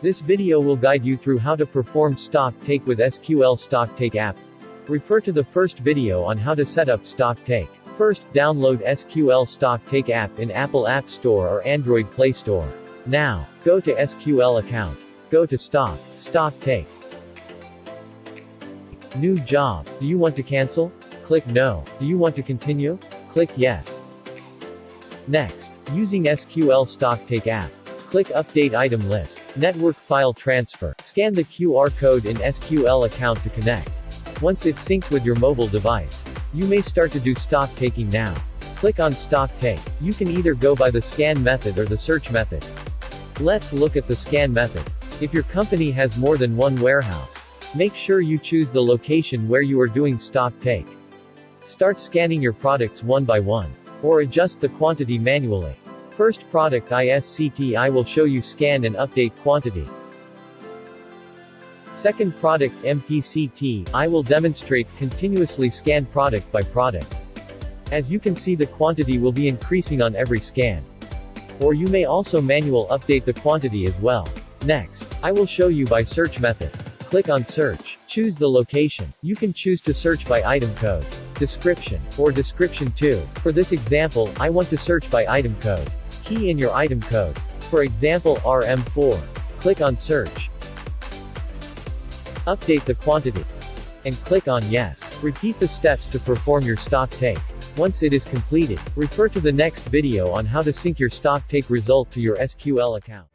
This video will guide you through how to perform Stock Take with SQL Stock Take app. Refer to the first video on how to set up Stock Take. First, download SQL Stock Take app in Apple App Store or Android Play Store. Now, go to SQL Account. Go to Stock Take. New job. Do you want to cancel? Click No. Do you want to continue? Click Yes. Next, using SQL Stock Take app. Click Update Item List. Network File Transfer. Scan the QR code in SQL Account to connect. Once it syncs with your mobile device, you may start to do stock taking now. Click on Stock Take. You can either go by the scan method or the search method. Let's look at the scan method. If your company has more than one warehouse, make sure you choose the location where you are doing stock take. Start scanning your products one by one, or adjust the quantity manually. First product ISCT I will show you scan and update quantity. Second product MPCT, I will demonstrate continuously scan product by product. As you can see, the quantity will be increasing on every scan. Or you may also manual update the quantity as well. Next, I will show you by search method. Click on search. Choose the location. You can choose to search by item code, description, or description 2. For this example, I want to search by item code. Key in your item code. For example, RM4. Click on search. Update the quantity. And click on Yes. Repeat the steps to perform your stock take. Once it is completed, refer to the next video on how to sync your stock take result to your SQL account.